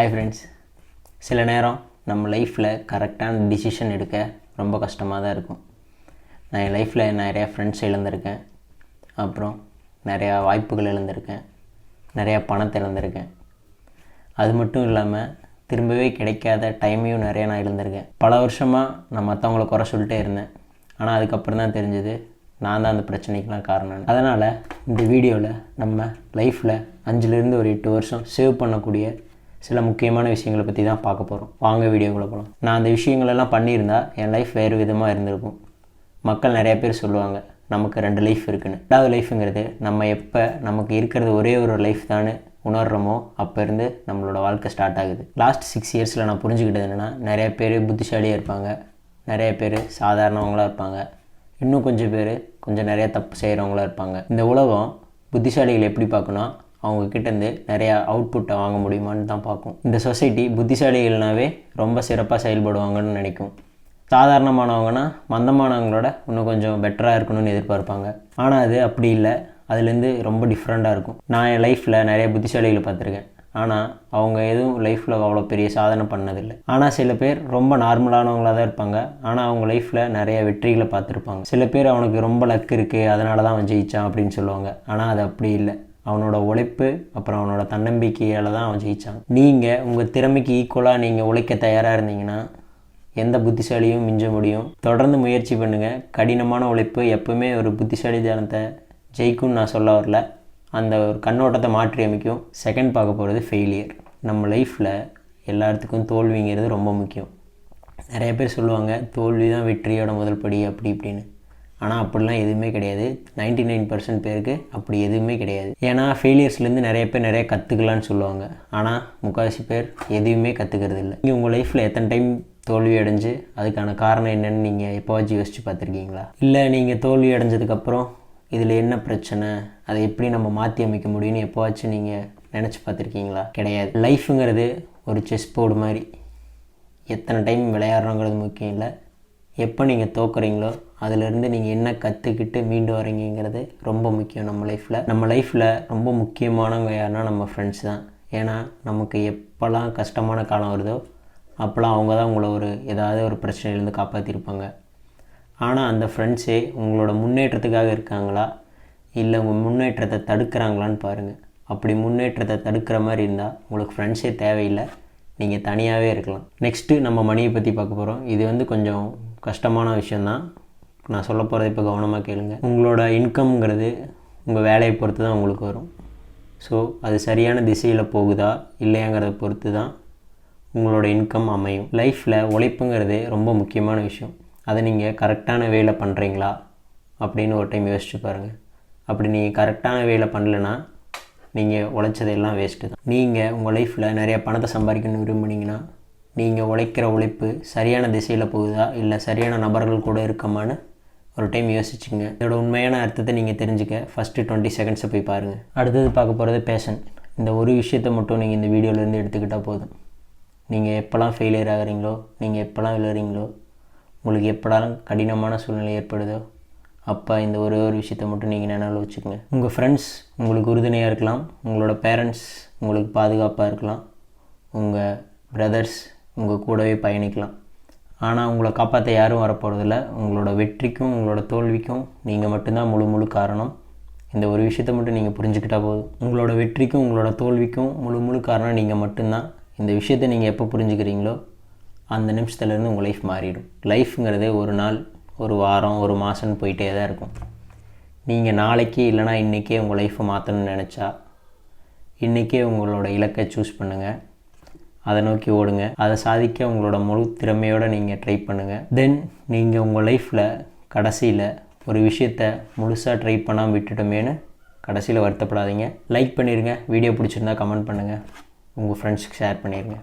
Hi friends, சில நேரம் நம்ம லைஃப்பில் கரெக்டான டிசிஷன் எடுக்க ரொம்ப கஷ்டமாக தான் இருக்கும். நான் என் லைஃப்பில் நிறையா ஃப்ரெண்ட்ஸ் இழந்திருக்கேன், அப்புறம் நிறையா வாய்ப்புகள் இழந்திருக்கேன், நிறையா பணத்தை இழந்திருக்கேன். அது மட்டும் இல்லாமல் திரும்பவே கிடைக்காத டைமையும் நிறையா நான் இழந்திருக்கேன். பல வருஷமாக நான் மற்றவங்கள குறை சொல்லிட்டே இருந்தேன். ஆனால் அதுக்கப்புறம் தான் தெரிஞ்சது நான் தான் அந்த பிரச்சனைக்கெலாம் காரணம். அதனால் இந்த வீடியோவில் நம்ம லைஃப்பில் 5லேருந்து ஒரு 8 வருஷம் சேவ் பண்ணக்கூடிய சில முக்கியமான விஷயங்களை பற்றி தான் பார்க்க போகிறோம். வாங்க வீடியோக்குள்ளே போகலாம். நான் அந்த விஷயங்களெல்லாம் பண்ணியிருந்தால் என் லைஃப் வேறு விதமாக இருந்திருக்கும். மக்கள் நிறையா பேர் சொல்லுவாங்க நமக்கு 2 லைஃப் இருக்குன்னு. 2வது லைஃபுங்கிறது நம்ம எப்போ நமக்கு இருக்கிறது ஒரே ஒரு லைஃப் தானே உணர்கிறோமோ அப்போ இருந்து நம்மளோட வாழ்க்கை ஸ்டார்ட் ஆகுது. லாஸ்ட் 6 இயர்ஸில் நான் புரிஞ்சுக்கிட்டது என்னென்னா, நிறைய பேர் புத்திசாலியாக இருப்பாங்க, நிறைய பேர் சாதாரணவங்களாக இருப்பாங்க, இன்னும் கொஞ்சம் பேர் நிறையா தப்பு செய்கிறவங்களாக இருப்பாங்க. இந்த உலகம் புத்திசாலிகள் எப்படி பார்க்கணும், அவங்கக்கிட்டேருந்து நிறையா அவுட்புட்டை வாங்க முடியுமான்னு தான் பார்க்கும். இந்த சொசைட்டி புத்திசாலிகள்னாவே ரொம்ப சிறப்பாக செயல்படுவாங்கன்னு நினைக்கும். சாதாரணமானவங்கன்னா மந்தமானவங்களோட இன்னும் கொஞ்சம் பெட்டராக இருக்கணும்னு எதிர்பார்ப்பாங்க. ஆனால் அது அப்படி இல்லை, அதுலேருந்து ரொம்ப டிஃப்ரெண்ட்டாக இருக்கும். நான் என் லைஃப்பில் நிறைய புத்திசாலிகளை பார்த்துருக்கேன், ஆனால் அவங்க எதுவும் லைஃப்பில் அவ்வளோ பெரிய சாதனை பண்ணதில்லை. ஆனால் சில பேர் ரொம்ப நார்மலானவங்களாக தான் இருப்பாங்க, ஆனால் அவங்க லைஃப்பில் நிறைய வெற்றிகளை பார்த்துருப்பாங்க. சில பேர் அவனுக்கு ரொம்ப லக் இருக்குது, அதனால தான் அவன் ஜெயித்தான் அப்படின்னு சொல்லுவாங்க. ஆனால் அது அப்படி இல்லை, அவனோட உழைப்பு அப்புறம் அவனோட தன்னம்பிக்கையால் தான் அவன் ஜெயித்தான். நீங்கள் உங்கள் திறமைக்கு ஈக்குவலாக நீங்கள் உழைக்க தயாராக இருந்தீங்கன்னா எந்த புத்திசாலியும் மிஞ்ச முடியும். தொடர்ந்து முயற்சி பண்ணுங்கள். கடினமான உழைப்பு எப்போவுமே ஒரு புத்திசாலித்தனத்தை ஜெயிக்கும்னு நான் சொல்ல வரல, அந்த ஒரு கண்ணோட்டத்தை மாற்றி அமைக்கும். செகண்ட் பார்க்க போகிறது ஃபெயிலியர். நம்ம லைஃப்பில் எல்லாத்துக்கும் தோல்விங்கிறது ரொம்ப முக்கியம். நிறைய பேர் சொல்லுவாங்க தோல்வி தான் வெற்றியோட முதல் படி அப்படி இப்படின்னு. ஆனால் அப்படிலாம் எதுவுமே கிடையாது. 99% பேருக்கு அப்படி எதுவுமே கிடையாது. ஏன்னா ஃபெயிலியர்ஸ்லேருந்து நிறைய பேர் நிறைய கற்றுக்கலான்னு சொல்லுவாங்க, ஆனால் முக்கால்வாசி பேர் எதுவுமே கற்றுக்கிறது இல்லை. நீங்கள் உங்கள் லைஃப்பில் எத்தனை டைம் தோல்வி அடைஞ்சு அதுக்கான காரணம் என்னென்னு நீங்கள் எப்போவாச்சும் யோசித்து பார்த்துருக்கீங்களா? இல்லை நீங்கள் தோல்வி அடைஞ்சதுக்கப்புறம் இதில் என்ன பிரச்சனை, அதை எப்படி நம்ம மாற்றி அமைக்க முடியும்னு எப்போவாச்சும் நீங்கள் நினச்சி பார்த்துருக்கீங்களா? கிடையாது. லைஃபுங்கிறது ஒரு செஸ் போர்டு மாதிரி. எத்தனை டைம் விளையாடுறோங்கிறது முக்கியம் இல்லை, எப்போ நீங்கள் தோக்குறீங்களோ அதிலேருந்து நீங்கள் என்ன கற்றுக்கிட்டு மீண்டு வரீங்கிறது ரொம்ப முக்கியம். நம்ம லைஃப்பில் ரொம்ப முக்கியமானவங்க யாருன்னா நம்ம ஃப்ரெண்ட்ஸ் தான். ஏன்னா நமக்கு எப்போல்லாம் கஷ்டமான காலம் வருதோ அப்போல்லாம் அவங்க தான் உங்களை ஏதாவது ஒரு பிரச்சனையிலேருந்து காப்பாற்றிருப்பாங்க. ஆனால் அந்த ஃப்ரெண்ட்ஸே உங்களோட முன்னேற்றத்துக்காக இருக்காங்களா இல்லை உங்கள் முன்னேற்றத்தை தடுக்கிறாங்களான்னு பாருங்கள். அப்படி முன்னேற்றத்தை தடுக்கிற மாதிரி இருந்தால் உங்களுக்கு ஃப்ரெண்ட்ஸே தேவையில்லை, நீங்கள் தனியாகவே இருக்கலாம். நெக்ஸ்ட்டு நம்ம மணியை பற்றி பார்க்க போகிறோம். இது கொஞ்சம் கஷ்டமான விஷயந்தான். நான் சொல்ல போகிறத இப்போ கவனமாக கேளுங்க. உங்களோட இன்கம்ங்கிறது உங்கள் வேலையை பொறுத்து தான் உங்களுக்கு வரும். ஸோ அது சரியான திசையில் போகுதா இல்லையாங்கிறத பொறுத்து தான் உங்களோட இன்கம் அமையும். லைஃப்பில் உழைப்புங்கிறது ரொம்ப முக்கியமான விஷயம். அதை நீங்கள் கரெக்டான வேலை பண்ணுறீங்களா அப்படின்னு ஒரு டைம் யோசிச்சு பாருங்கள். அப்படி நீங்கள் கரெக்டான வேலை பண்ணலைன்னா நீங்கள் உழைச்சதெல்லாம் வேஸ்ட்டு தான். நீங்கள் உங்கள் லைஃப்பில் நிறைய பணத்தை சம்பாதிக்கணும்னு விரும்புனீங்கன்னா நீங்கள் உழைக்கிற உழைப்பு சரியான திசையில் போகுதா இல்லை சரியான நபர்கள் கூட இருக்கமான்னு ஒரு டைம் யோசிச்சுங்க. இதோட உண்மையான அர்த்தத்தை நீங்கள் தெரிஞ்சுக்க ஃபஸ்ட்டு 20 செகண்ட்ஸை போய் பாருங்கள். அடுத்தது பார்க்க போகிறது பேஷன். இந்த ஒரு விஷயத்தை மட்டும் நீங்கள் இந்த வீடியோலேருந்து எடுத்துக்கிட்டால் போதும். நீங்கள் எப்போல்லாம் ஃபெயிலியர் ஆகிறீங்களோ, நீங்கள் எப்போல்லாம் விழுறீங்களோ, உங்களுக்கு எப்போலாம் கடினமான சூழ்நிலை ஏற்படுதோ அப்போ இந்த ஒரு விஷயத்தை மட்டும் நீங்கள் நினைவில் வச்சுக்கோங்க. உங்கள் ஃப்ரெண்ட்ஸ் உங்களுக்கு உறுதுணையாக இருக்கலாம், உங்களோட பேரண்ட்ஸ் உங்களுக்கு பாதுகாப்பாக இருக்கலாம், உங்கள் பிரதர்ஸ் உங்கள் கூடவே பயணிக்கலாம். ஆனால் உங்களை காப்பாற்ற யாரும் வரப்போகிறதில்ல. உங்களோட வெற்றிக்கும் உங்களோட தோல்விக்கும் நீங்கள் மட்டும்தான் முழு காரணம். இந்த ஒரு விஷயத்தை மட்டும் நீங்கள் புரிஞ்சுக்கிட்டால் போதும். உங்களோட வெற்றிக்கும் உங்களோட தோல்விக்கும் முழு காரணம் நீங்கள் மட்டும்தான். இந்த விஷயத்தை நீங்கள் எப்போ புரிஞ்சுக்கிறீங்களோ அந்த நிமிஷத்துலேருந்து உங்கள் லைஃப் மாறிடும். லைஃப்ங்கிறது ஒரு நாள், ஒரு வாரம், ஒரு மாதம்னு போயிட்டே தான் இருக்கும். நீங்கள் நாளைக்கு இல்லைனா இன்றைக்கே உங்கள் லைஃப்பை மாற்றணும்னு நினச்சா இன்றைக்கே உங்களோட இலக்கை சூஸ் பண்ணுங்கள், அதை நோக்கி ஓடுங்க. அதை சாதிக்க உங்களோட முழு திறமையோடு நீங்கள் ட்ரை பண்ணுங்கள். தென் நீங்கள் உங்கள் லைஃப்பில் கடைசியில் ஒரு விஷயத்தை முழுசாக ட்ரை பண்ணாமல் விட்டுட்டோமேனு கடைசியில் வருத்தப்படாதீங்க. லைக் பண்ணிடுங்க. வீடியோ பிடிச்சிருந்தா கமெண்ட் பண்ணுங்கள், உங்கள் ஃப்ரெண்ட்ஸுக்கு ஷேர் பண்ணிடுங்க.